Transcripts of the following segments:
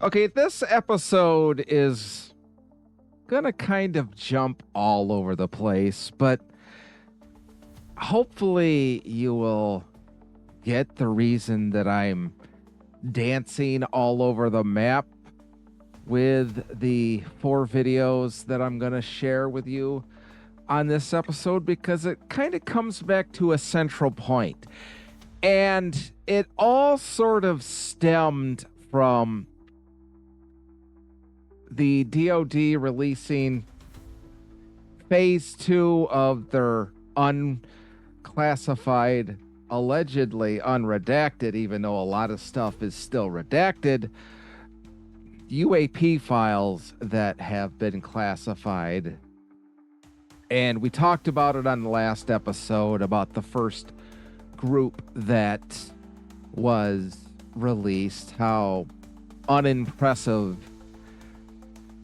Okay, this episode is gonna kind of jump all over the place, but hopefully you will get the reason that I'm dancing all over the map with the 4 videos that I'm gonna share with you on this episode, because it kind of comes back to a central point. And it all sort of stemmed from the DoD releasing phase 2 of their unclassified, allegedly unredacted, even though a lot of stuff is still redacted, UAP files that have been classified. And we talked about it on the last episode about the first group that was released, how unimpressive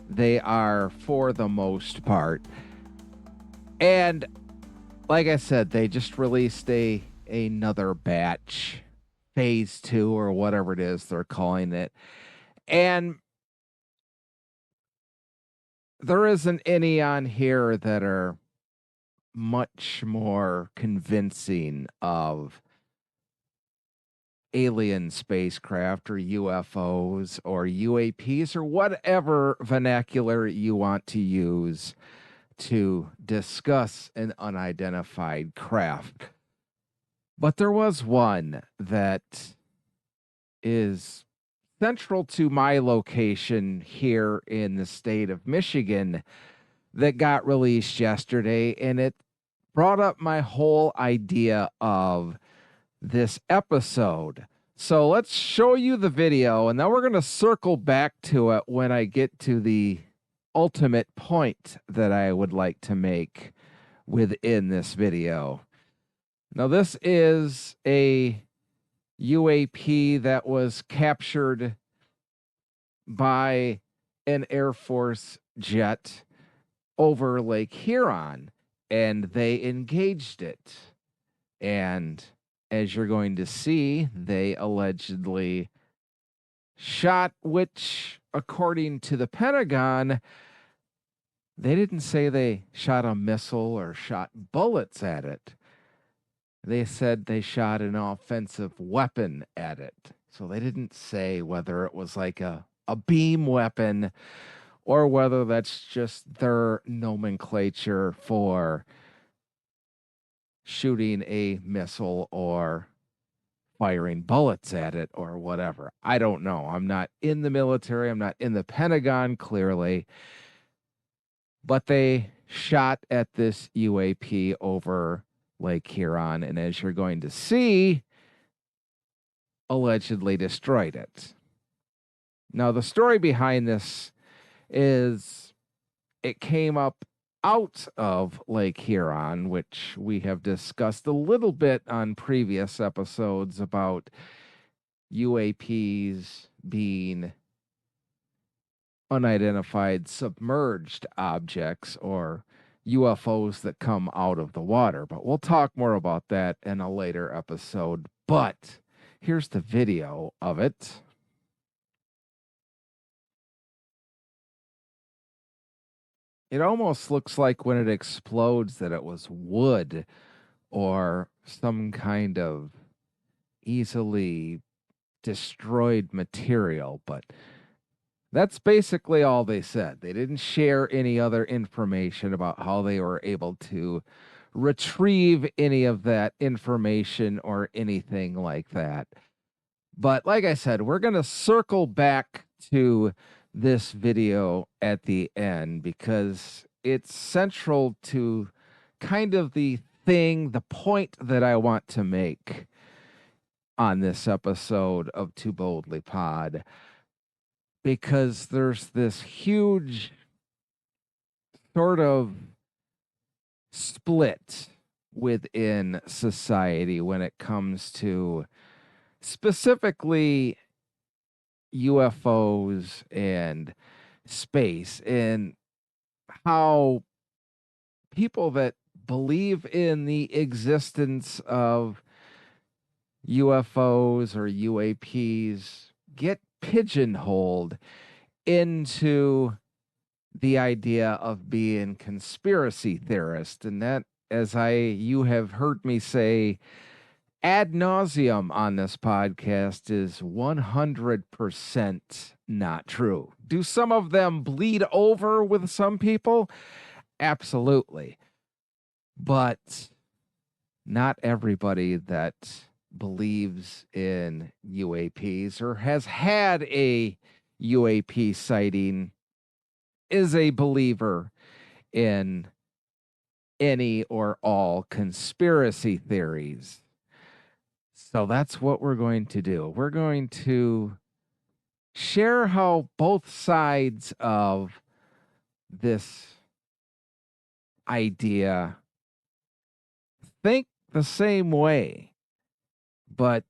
they are for the most part. And like I said, they just released another batch, phase 2 or whatever it is they're calling it. And there isn't any on here that are much more convincing of alien spacecraft or UFOs or UAPs or whatever vernacular you want to use to discuss an unidentified craft. But there was one that is central to my location here in the state of Michigan that got released yesterday, and it brought up my whole idea of this episode. So let's show you the video, and then we're going to circle back to it when I get to the ultimate point that I would like to make within this video. Now, this is a UAP that was captured by an Air Force jet over Lake Huron, and they engaged it. And as you're going to see, they allegedly shot, which, according to the Pentagon, they didn't say they shot a missile or shot bullets at it. They said they shot an offensive weapon at it. So they didn't say whether it was like a beam weapon or whether that's just their nomenclature for shooting a missile or firing bullets at it or whatever. I don't know. I'm not in the military. I'm not in the Pentagon, clearly. But they shot at this UAP over Lake Huron, and as you're going to see, allegedly destroyed it. Now, the story behind this is it came up out of Lake Huron, which we have discussed a little bit on previous episodes about UAPs being unidentified submerged objects or UFOs that come out of the water. But we'll talk more about that in a later episode. But here's the video of it. It almost looks like when it explodes that it was wood or some kind of easily destroyed material, but that's basically all they said. They didn't share any other information about how they were able to retrieve any of that information or anything like that. But like I said, we're going to circle back to this video at the end because it's central to kind of the point that I want to make on this episode of Too Boldly Pod, because there's this huge sort of split within society when it comes to specifically UFOs and space, and how people that believe in the existence of UFOs or UAPs get pigeonholed into the idea of being conspiracy theorist. And that, as you have heard me say ad nauseum on this podcast, is 100% not true. Do some of them bleed over with some people? Absolutely. But not everybody that believes in UAPs or has had a UAP sighting is a believer in any or all conspiracy theories. So that's what we're going to do. We're going to share how both sides of this idea think the same way, but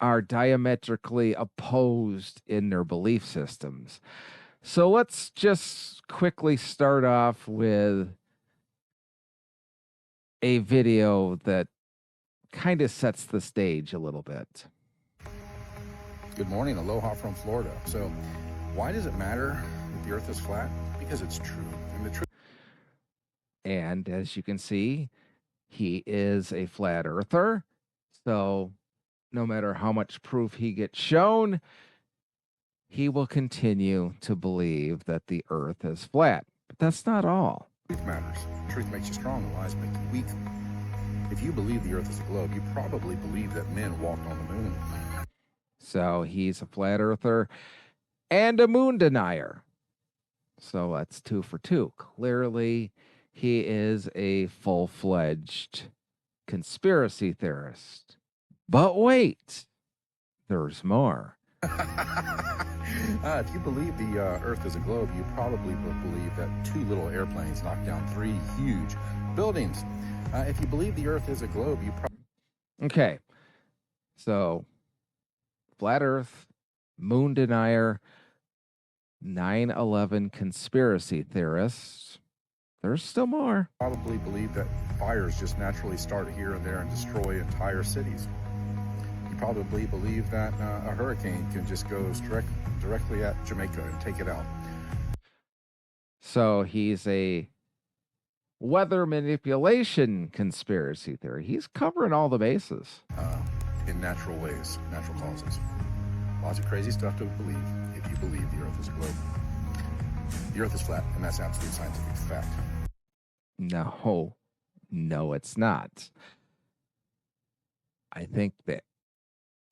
are diametrically opposed in their belief systems. So let's just quickly start off with a video that kind of sets the stage a little bit. Good morning, aloha from Florida. So why does it matter if the earth is flat? Because it's true. And the truth. And as you can see, he is a flat earther. So no matter how much proof he gets shown, he will continue to believe that the earth is flat. But that's not all. Truth matters. Truth makes you strong, lies make you weak. If you believe the earth is a globe, you probably believe that men walked on the moon. So he's a flat earther and a moon denier. So that's 2 for 2. Clearly, he is a full-fledged conspiracy theorist. But wait, there's more. If you believe the earth is a globe, you probably would believe that 2 little airplanes knocked down 3 huge buildings. If you believe the earth is a globe, you probably... Okay, so flat earth, moon denier, 9/11 conspiracy theorists. There's still more. probably believe that fires just naturally start here and there and destroy entire cities. You probably believe that a hurricane can just go directly at Jamaica and take it out. So he's a weather manipulation conspiracy theory. He's covering all the bases. In natural ways, natural causes. Lots of crazy stuff to believe if you believe the earth is a globe. The earth is flat, and that's absolute scientific fact. No, it's not. I think the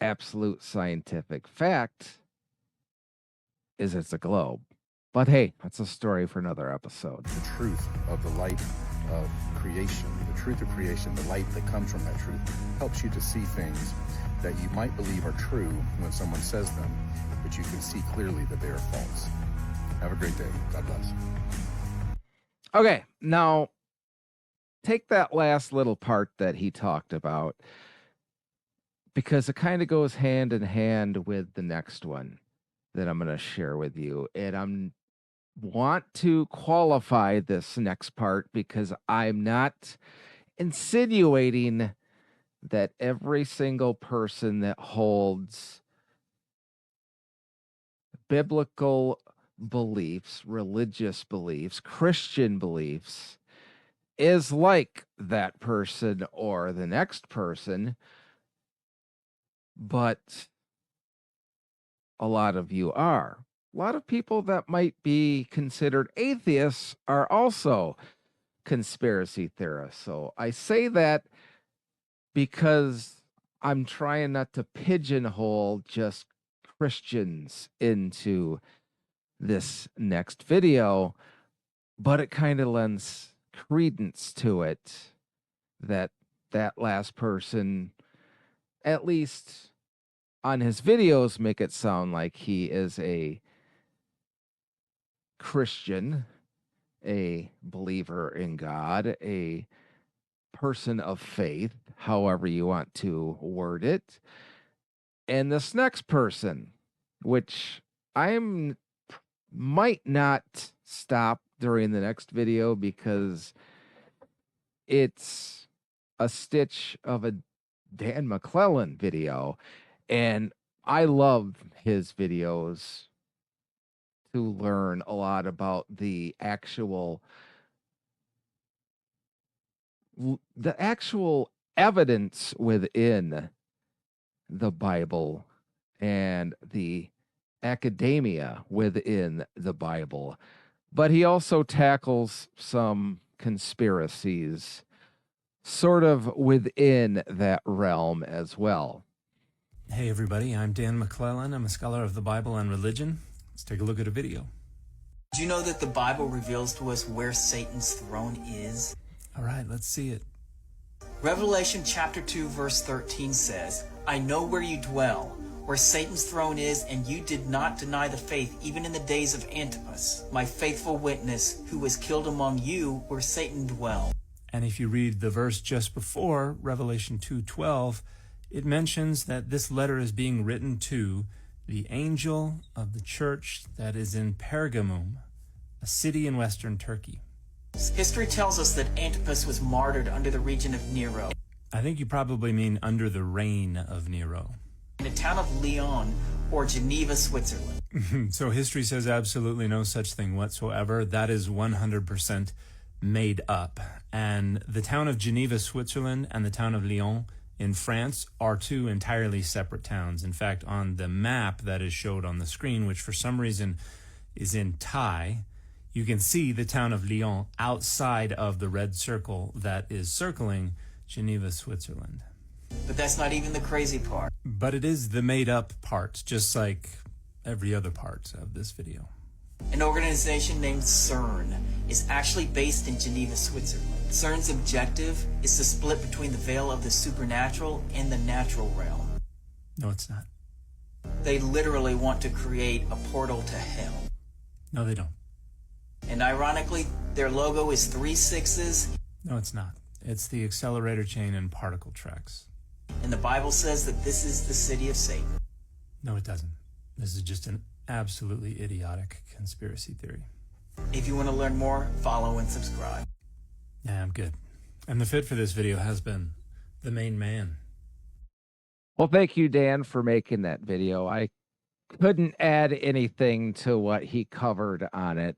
absolute scientific fact is it's a globe. But hey, that's a story for another episode. The truth of the light of creation, the truth of creation, the light that comes from that truth, helps you to see things that you might believe are true when someone says them, but you can see clearly that they are false. Have a great day. God bless. Okay, now take that last little part that he talked about, because it kind of goes hand in hand with the next one that I'm going to share with you. And I'm want to qualify this next part because I'm not insinuating that every single person that holds biblical beliefs, religious beliefs, Christian beliefs is like that person or the next person. But a lot of you are. A lot of people that might be considered atheists are also conspiracy theorists. So I say that because I'm trying not to pigeonhole just Christians into this next video, but it kind of lends credence to it that that last person, at least on his videos, make it sound like he is a Christian, a believer in God, a person of faith, however you want to word it. And this next person, which might not stop during the next video because it's a stitch of a Dan McClellan video, and I love his videos to learn a lot about the actual evidence within the Bible and the academia within the Bible. But he also tackles some conspiracies sort of within that realm as well. Hey everybody, I'm Dan McClellan. I'm a scholar of the Bible and religion. Let's take a look at a video. Do you know that the Bible reveals to us where Satan's throne is? All right, let's see it. Revelation chapter 2 verse 13 says, I know where you dwell, where Satan's throne is, and you did not deny the faith even in the days of Antipas, my faithful witness, who was killed among you where Satan dwelled. And if you read the verse just before, Revelation 2:12, it mentions that this letter is being written to the angel of the church that is in Pergamum, a city in western Turkey. History tells us that Antipas was martyred under the region of Nero, I think you probably mean under the reign of Nero. in the town of Lyon or Geneva, Switzerland. So history says absolutely no such thing whatsoever. That is 100% made up. And the town of Geneva, Switzerland, and the town of Lyon in France are two entirely separate towns. In fact, on the map that is showed on the screen, which for some reason is in Thai, you can see the town of Lyon outside of the red circle that is circling Geneva, Switzerland. But that's not even the crazy part. But it is the made up part, just like every other part of this video. An organization named CERN is actually based in Geneva, Switzerland. CERN's objective is to split between the veil of the supernatural and the natural realm. No, it's not. They literally want to create a portal to hell. No, they don't. And ironically, their logo is 3 sixes, No, it's not. It's the accelerator chain and particle tracks. and the Bible says that this is the city of Satan. No, it doesn't. This is just an absolutely idiotic conspiracy theory. If you want to learn more, follow and subscribe. Yeah, I'm good. And the fit for this video has been the main man. Well, thank you, Dan, for making that video. I couldn't add anything to what he covered on it.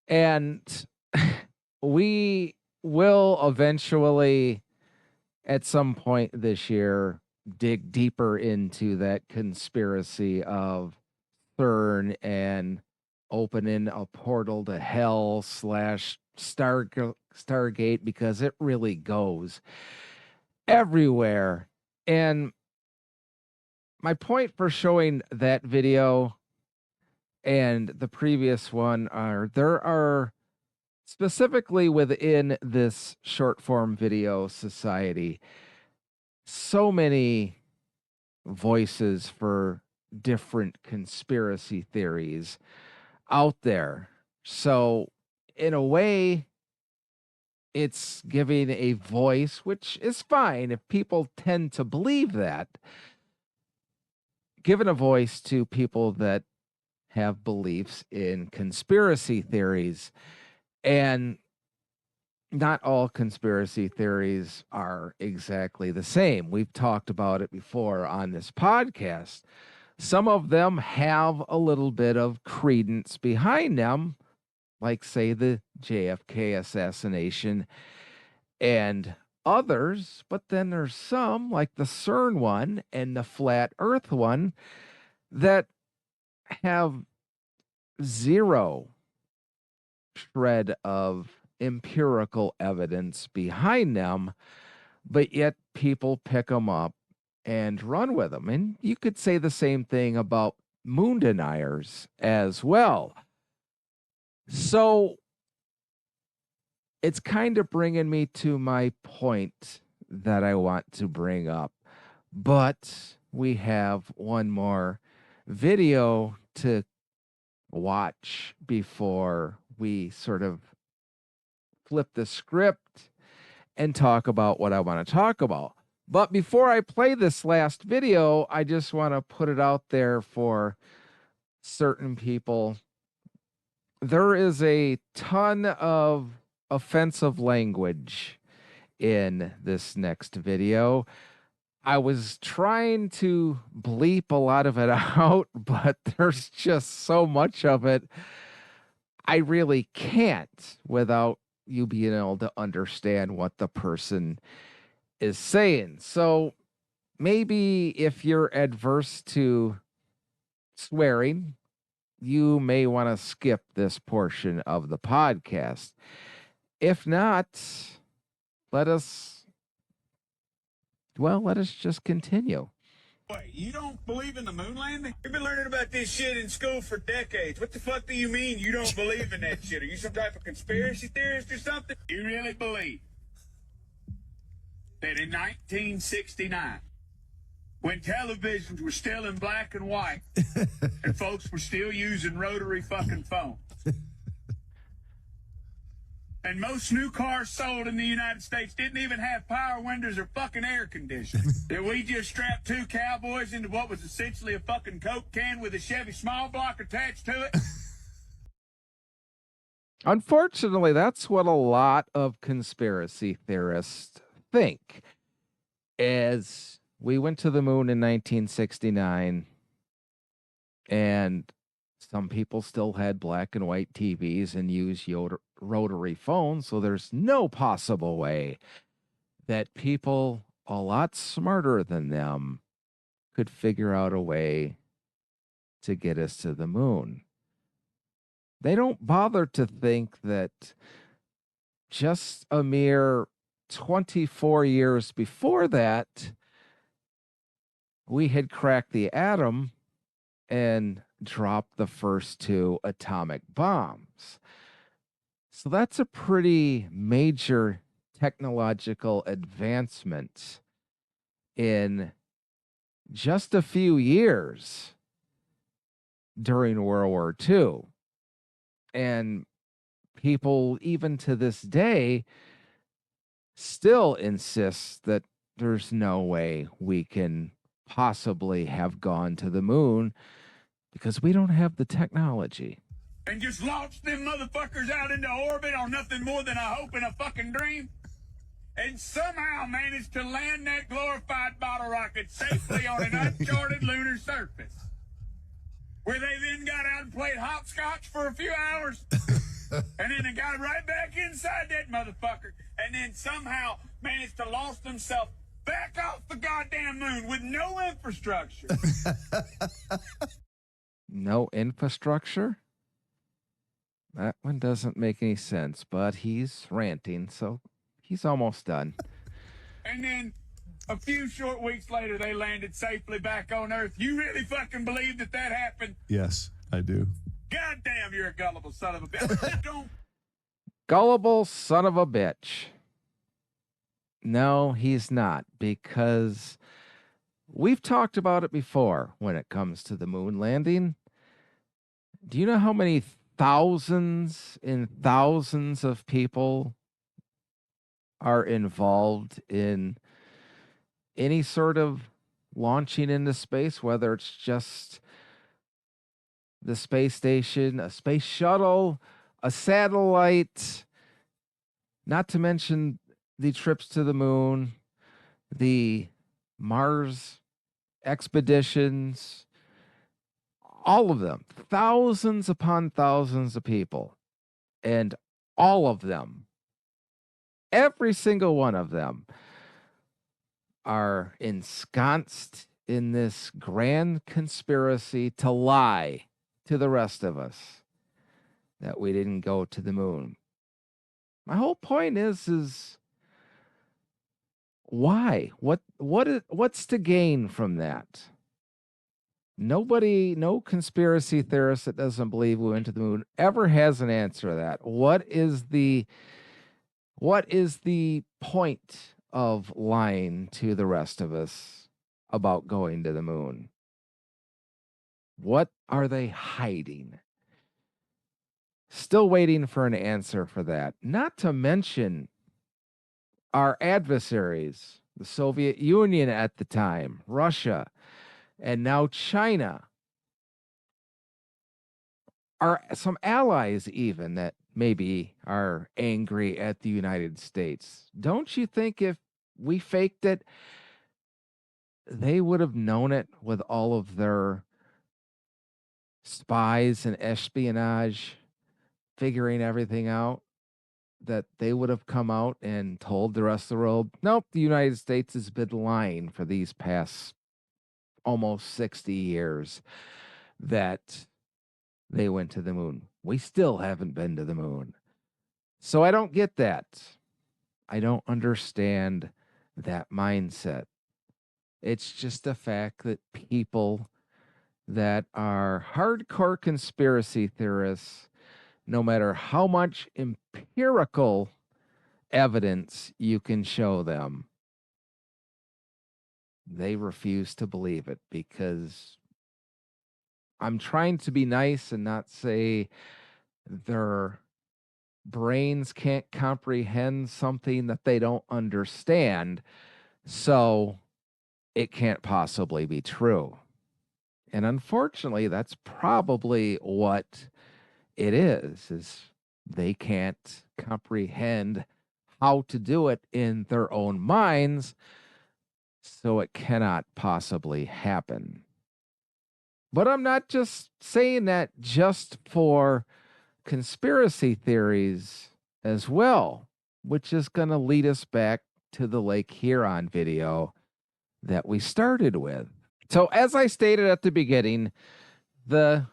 And we will eventually, at some point this year, dig deeper into that conspiracy of CERN and opening a portal to hell slash Stargate, because it really goes everywhere. And my point for showing that video and the previous one are there are specifically within this short form video society so many voices for different conspiracy theories out there. So in a way, it's giving a voice, which is fine if people tend to believe that, giving a voice to people that have beliefs in conspiracy theories. And not all conspiracy theories are exactly the same. We've talked about it before on this podcast. Some of them have a little bit of credence behind them, like, say, the JFK assassination and others. But then there's some, like the CERN one and the flat earth one, that have zero shred of empirical evidence behind them, but yet people pick them up and run with them. And you could say the same thing about moon deniers as well. So it's kind of bringing me to my point that I want to bring up. But we have one more video to watch before we sort of flip the script and talk about what I want to talk about. But before I play this last video, I just want to put it out there for certain people. There is a ton of offensive language in this next video. I was trying to bleep a lot of it out, but there's just so much of it. I really can't without you being able to understand what the person is saying. So maybe if you're adverse to swearing, you may want to skip this portion of the podcast. If not, let us, let us just continue. Wait, you don't believe in the moon landing? You've been learning about this shit in school for decades. What the fuck do you mean you don't believe in that shit? Are you some type of conspiracy theorist or something? You really believe that in 1969, when televisions were still in black and white and folks were still using rotary fucking phones, and most new cars sold in the United States didn't even have power windows or fucking air conditioning, that we just strapped two cowboys into what was essentially a fucking Coke can with a Chevy small block attached to it? Unfortunately, that's what a lot of conspiracy theorists think. As we went to the moon in 1969, and some people still had black and white TVs and used rotary phones, so there's no possible way that people a lot smarter than them could figure out a way to get us to the moon. They don't bother to think that just a mere 24 years before that, we had cracked the atom and dropped the first two atomic bombs. So that's a pretty major technological advancement in just a few years during World War II. And people, even to this day, still insist that there's no way we can possibly have gone to the moon because we don't have the technology. And just launch them motherfuckers out into orbit on nothing more than a hope and a fucking dream? And somehow managed to land that glorified bottle rocket safely on an uncharted lunar surface, where they then got out and played hopscotch for a few hours, and then they got right back inside that motherfucker, and then somehow managed to launch themselves back off the goddamn moon with no infrastructure. No infrastructure? That one doesn't make any sense, but he's ranting, so he's almost done. And then a few short weeks later, they landed safely back on Earth. You really fucking believe that that happened? Yes, I do. Goddamn, you're a gullible son of a bitch. Don't. Gullible son of a bitch. No, he's not, because we've talked about it before when it comes to the moon landing. Do you know how many thousands and thousands of people are involved in any sort of launching into space, whether it's just the space station, a space shuttle, a satellite, not to mention the trips to the moon, the Mars expeditions, all of them, thousands upon thousands of people, and all of them, every single one of them, are ensconced in this grand conspiracy to lie to the rest of us that we didn't go to the moon. My whole point is why? What's to gain from that? Nobody, no conspiracy theorist that doesn't believe we went to the moon ever has an answer to that. What is the point of lying to the rest of us about going to the moon? What are they hiding? Still waiting for an answer for that. Not to mention our adversaries, the Soviet Union at the time, Russia, and now China, are some allies even that maybe are angry at the United States. Don't you think if we faked it they would have known it with all of their spies and espionage figuring everything out, that they would have come out and told the rest of the world, nope, the United States has been lying for these past almost 60 years that they went to the moon. We still haven't been to the moon. So I don't get that. I don't understand that mindset. It's just the fact that people that are hardcore conspiracy theorists, no matter how much empirical evidence you can show them, they refuse to believe it, because I'm trying to be nice and not say their brains can't comprehend something that they don't understand, so it can't possibly be true. And unfortunately, that's probably what it is they can't comprehend how to do it in their own minds, so it cannot possibly happen. But I'm not just saying that just for conspiracy theories as well, which is going to lead us back to the Lake Huron video that we started with. So, as I stated at the beginning, the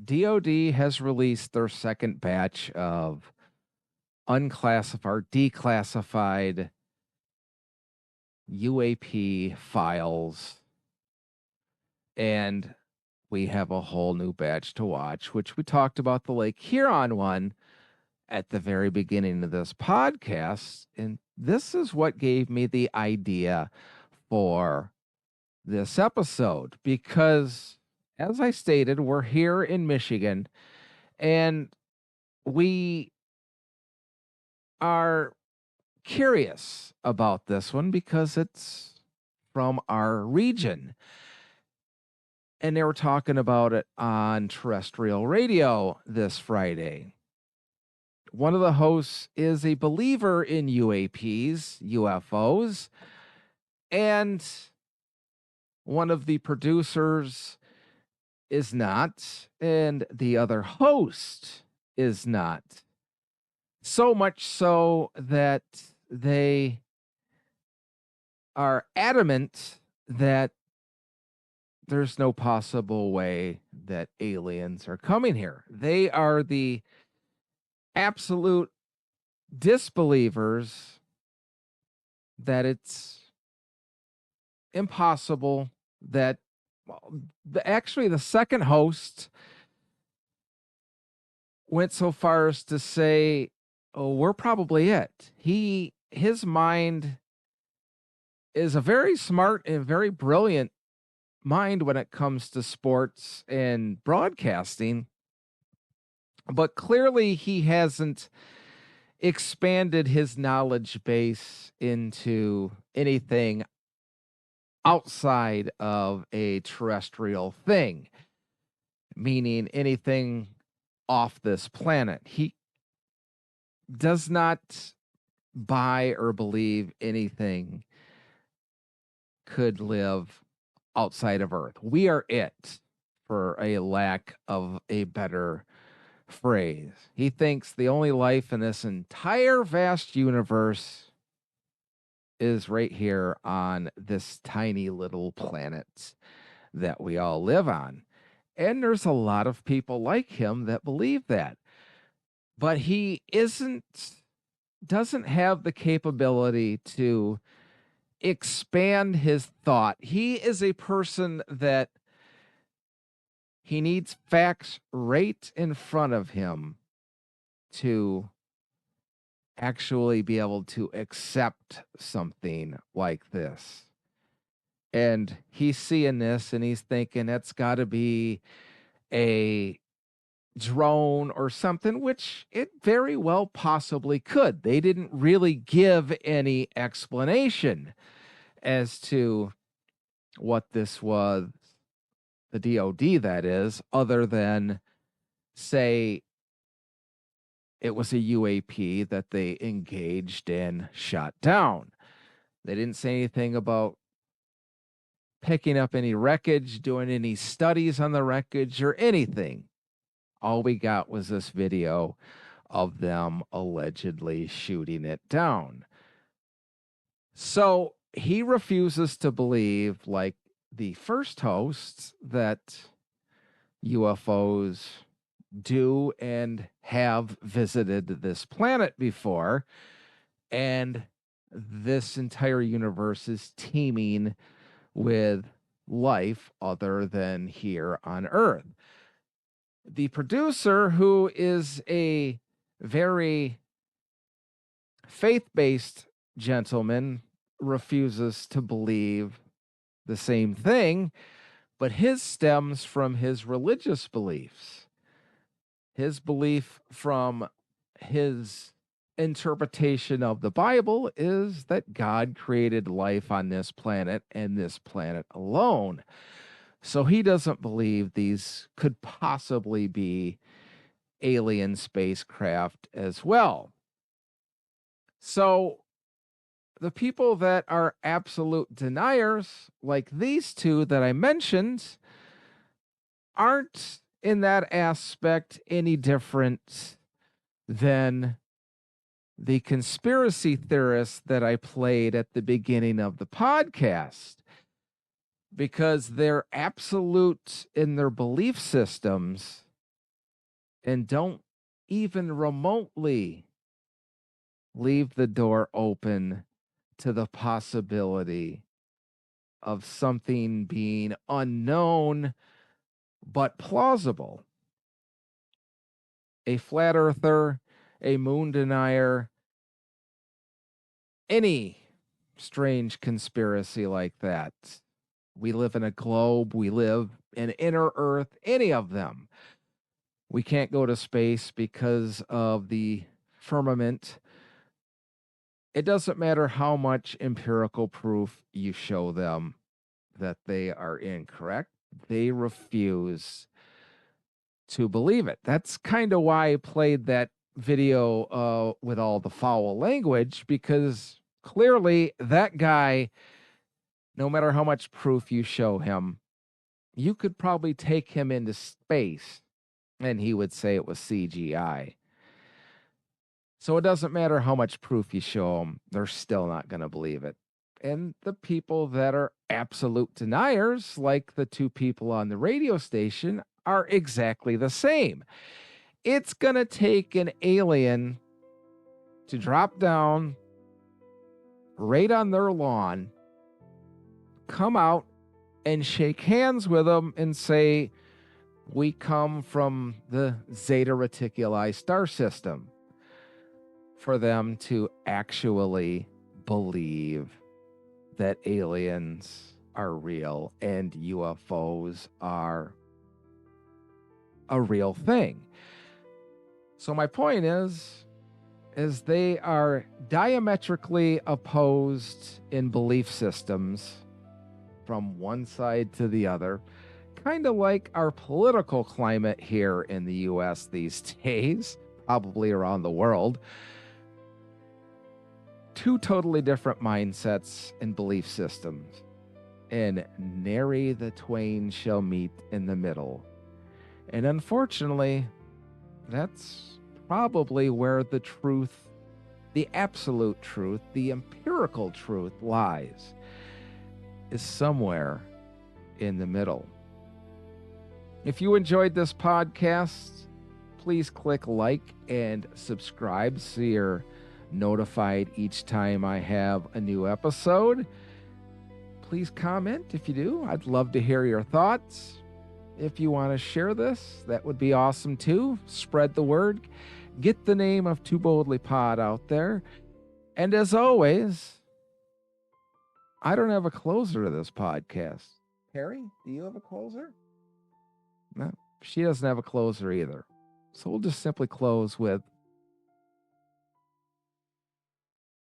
DoD has released their second batch of unclassified, declassified UAP files, and we have a whole new batch to watch, which we talked about the Lake Huron one at the very beginning of this podcast. And this is what gave me the idea for this episode, because as I stated, we're here in Michigan and we are curious about this one because it's from our region. And they were talking about it on terrestrial radio this Friday. One of the hosts is a believer in UAPs, UFOs, and one of the producers is not, and the other host is not. So much so that they are adamant that there's no possible way that aliens are coming here. They are the absolute disbelievers that it's impossible that, well, actually the second host went so far as to say, oh, we're probably it. His mind is a very smart and very brilliant mind when it comes to sports and broadcasting, but clearly he hasn't expanded his knowledge base into anything outside of a terrestrial thing, meaning anything off this planet. He does not buy or believe anything could live outside of Earth. We are it, for a lack of a better phrase. He thinks the only life in this entire vast universe is right here on this tiny little planet that we all live on. And there's a lot of people like him that believe that. But he doesn't have the capability to expand his thought. He is a person that he needs facts right in front of him to actually be able to accept something like this. And he's seeing this and he's thinking it's got to be a drone or something, which it very well possibly could. They didn't really give any explanation as to what this was, the DoD that is, other than say it was a UAP that they engaged and shot down. They didn't say anything about picking up any wreckage, doing any studies on the wreckage, or anything. All we got was this video of them allegedly shooting it down. So he refuses to believe, like the first hosts, that UFOs do and have visited this planet before, and this entire universe is teeming with life other than here on Earth. The producer, who is a very faith-based gentleman, refuses to believe the same thing, but his stems from his religious beliefs. His belief from his interpretation of the Bible is that God created life on this planet and this planet alone. So he doesn't believe these could possibly be alien spacecraft as well. So the people that are absolute deniers, like these two that I mentioned, aren't in that aspect any different than the conspiracy theorists that I played at the beginning of the podcast, because they're absolute in their belief systems and don't even remotely leave the door open to the possibility of something being unknown but plausible. A flat earther, a moon denier, any strange conspiracy like that. We live in a globe, we live in inner earth, any of them. We can't go to space because of the firmament. It doesn't matter how much empirical proof you show them that they are incorrect, they refuse to believe it. That's kind of why I played that video with all the foul language, because clearly that guy, no matter how much proof you show him, you could probably take him into space and he would say it was CGI. So it doesn't matter how much proof you show them, they're still not going to believe it. And the people that are absolute deniers, like the two people on the radio station, are exactly the same. It's going to take an alien to drop down right on their lawn, come out and shake hands with them and say, "We come from the Zeta Reticuli star system," for them to actually believe that aliens are real and UFOs are a real thing. So my point is they are diametrically opposed in belief systems from one side to the other, kind of like our political climate here in the US these days, probably around the world. Two totally different mindsets and belief systems, and nary the twain shall meet in the middle. And unfortunately, that's probably where the truth, the absolute truth, the empirical truth lies, is somewhere in the middle. If you enjoyed this podcast, please click like and subscribe so you're notified each time I have a new episode. Please comment if you do. I'd love to hear your thoughts. If you want to share this, that would be awesome too. Spread the word. Get the name of Too Boldly Pod out there. And as always, I don't have a closer to this podcast. Harry, do you have a closer? No, she doesn't have a closer either. So we'll just simply close with